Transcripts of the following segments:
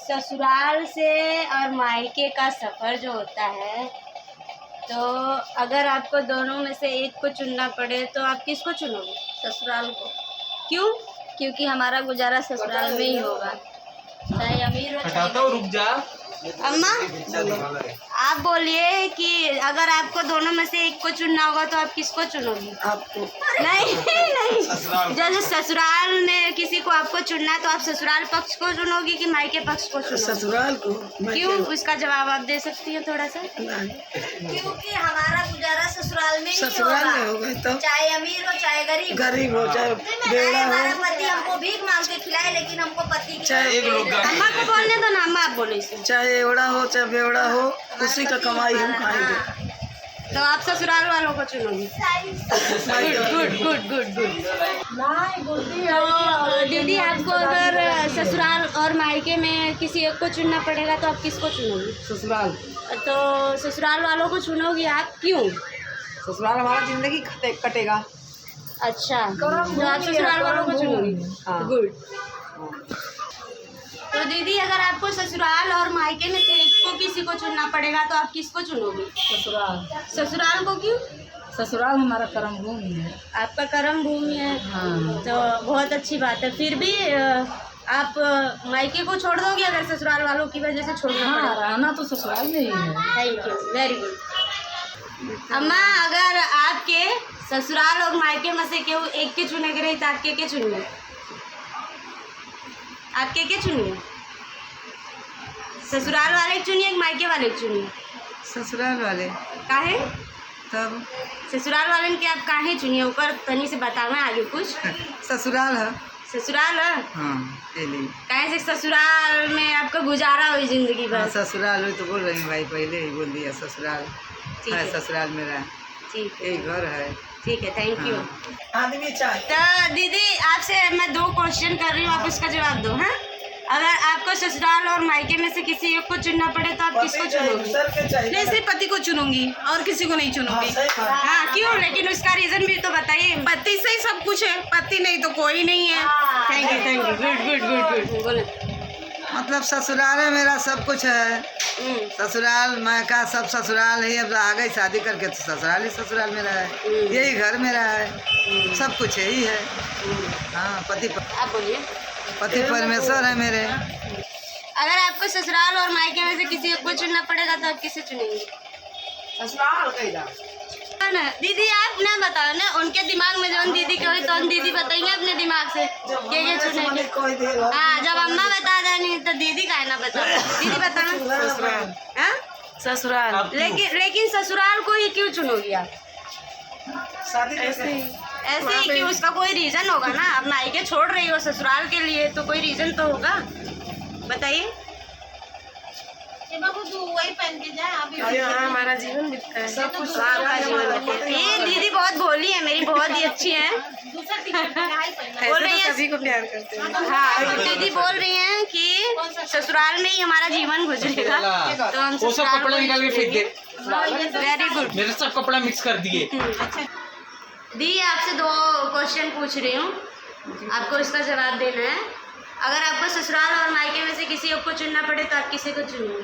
ससुराल से और मायके का सफ़र जो होता है, तो अगर आपको दोनों में से एक को चुनना पड़े तो आप किसको चुनोगे? ससुराल को। क्यों? क्योंकि हमारा गुजारा ससुराल में ही होगा, चाहे अमीर हो हटाता हूँ, रुक जा। अम्मा आप बोलिए कि अगर आपको दोनों में से एक को चुनना होगा तो आप किसको चुनोगी? आपको। नहीं नहीं, जैसे ससुराल में किसी को आपको चुनना है तो आप ससुराल पक्ष को चुनोगी कि मायके पक्ष को चुनोगी? ससुराल को। क्यों? उसका जवाब आप दे सकती हैं थोड़ा सा? क्योंकि हमारा गुजारा ससुराल में ही ससुराल में होगा तो चाहे अमीर हो चाहे गरीब गरीब हो चाहे बेड़ा हमारा हो, पति हमको भीख मांग के खिलाए, लेकिन हमको पति की चाहे एक लोग अम्मा को बोलने दो ना, अम्मा आप बोलो इसे। चाहे एवड़ा हो चाहे बेवड़ा हो, उसी का कमाई हम खाएंगे। तो आप ससुराल वालों को चुनोगी? Good good good good good. तो दीदी आपको अगर ससुराल और मायके में किसी एक को चुनना पड़ेगा तो आप किसको चुनोगी? ससुराल। तो ससुराल वालों को चुनोगी आप, क्यों? ससुराल हमारा जिंदगी कटेगा। अच्छा, तो आप ससुराल वालों को चुनोगी? गुड। तो दीदी अगर आपको ससुराल और मायके में से एक को किसी को चुनना पड़ेगा तो आप किसको चुनोगी? ससुराल। ससुराल को क्यों? ससुराल हमारा कर्म भूमि है। आपका कर्म भूमि है। हाँ। तो बहुत अच्छी बात है। फिर भी आप मायके को छोड़ दोगे अगर ससुराल वालों की वजह से छोड़ना हाँ, पड़ेगा? रहना तो ससुराल में ही है। Thank you, very good. अम्मा अगर आपके ससुराल और मायके में से केहू एक के चुने के रही तो आप के चुनिए? आप के चुनिए? ससुराल वाले के चुनिए, मायके वाले के चुनिए? ससुराल वाले। काहे? तब ससुराल वाले के आप काहे चुनिए? ऊपर तनी से बताना आगे कुछ। ससुराल है। ससुराल है? हाँ, काहे से ससुराल में आपका गुजारा हुई जिंदगी भर? ससुराल हुई तो बोल रही भाई, पहले ही बोल दिया ससुराल ठीक है। है, ससुराल मेरा ठीक है, यही घर है। ठीक है, थैंक यू। आदमी चाहिए। तो दीदी आपसे मैं 2 क्वेश्चन कर रही हूँ, आप उसका जवाब दो। हाँ, अगर आपको ससुराल और मायके में से किसी एक को चुनना पड़े तो आप किसको चुनोगी? नहीं, सिर्फ पति को चुनूंगी और किसी को नहीं चुनूंगी। हाँ, क्यों? लेकिन उसका रीजन भी तो बताइए। पति से ही सब कुछ है, पति नहीं तो कोई नहीं है। Thank you, thank you, good good good good. बोले। मतलब ससुराल में मेरा सब कुछ है। ससुराल मायका सब ससुराल ही। अब आ गई शादी करके तो ससुराल ही ससुराल मेरा है, यही घर मेरा है, सब कुछ यही है। हाँ, आप बोलिए। पति परमेश्वर है मेरे। अगर आपको ससुराल और मायके में से किसी एक को चुनना पड़ेगा तो आप किसे चुनेंगे? ससुराल ना दीदी आप ना बताओ ना, उनके दिमाग में जो दीदी के हुई तो दीदी बताएंगे अपने दिमाग से ये चुनेंगे। हाँ, जब अम्मा बता देंगी तो दीदी का है ना बता। दीदी बताना। हाँ, ससुराल। लेकिन ससुराल को ही क्यों चुनोगी आप? ऐसे ही कि उसका कोई रीजन होगा ना। अब मायके छोड़ रही हो ससुराल के लिए तो कोई रीजन तो होगा, बताइए। वही पहन के जाए। हमारा जीवन बीतता है, सब कुछ ये दीदी बहुत भोली है, मेरी बहुत ही अच्छी है। बोल रही है सभी को प्यार करते हैं। हाँ, दीदी बोल रही हैं कि ससुराल में ही हमारा जीवन गुजरेगा तो हम वो सब ससुराल कपड़ा निकाल के फेंक दे। Very good. मेरे सब कपड़ा मिक्स कर दिए। दी आपसे 2 क्वेश्चन पूछ रही हूँ, आपको इसका जवाब देना है। अगर आपको ससुराल और मायके में से किसी एक को चुनना पड़े तो आप किसी को चुनेंगे?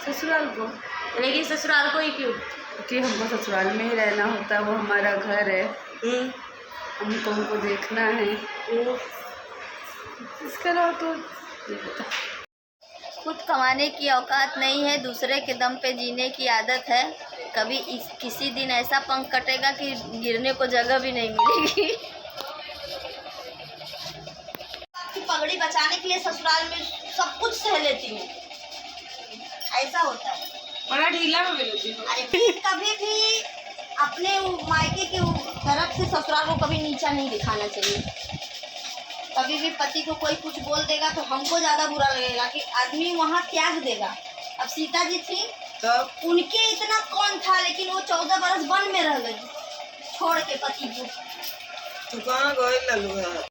ससुराल को। लेकिन ससुराल को ही क्यों? क्योंकि हमको ससुराल में ही रहना होता है, वो हमारा घर है, हमको देखना है। इसके अलावा तो खुद कमाने की औकात नहीं है, दूसरे के दम पे जीने की आदत है। कभी किसी दिन ऐसा पंख कटेगा कि गिरने को जगह भी नहीं मिलेगी। पगड़ी बचाने के लिए ससुराल में सब कुछ सह लेती हूँ, ऐसा होता है। बड़ा ढीला हो गई। अरे कभी भी अपने मायके की तरफ से ससुराल को कभी नीचा नहीं दिखाना चाहिए। कभी भी पति को कोई कुछ बोल देगा तो हमको ज़्यादा बुरा लगेगा कि आदमी वहाँ त्याग देगा। अब सीता जी थी तो उनके इतना कौन था, लेकिन वो 14 बरस वन में रह गई छोड़ के पति को। तू कहाँ गई लल्लू?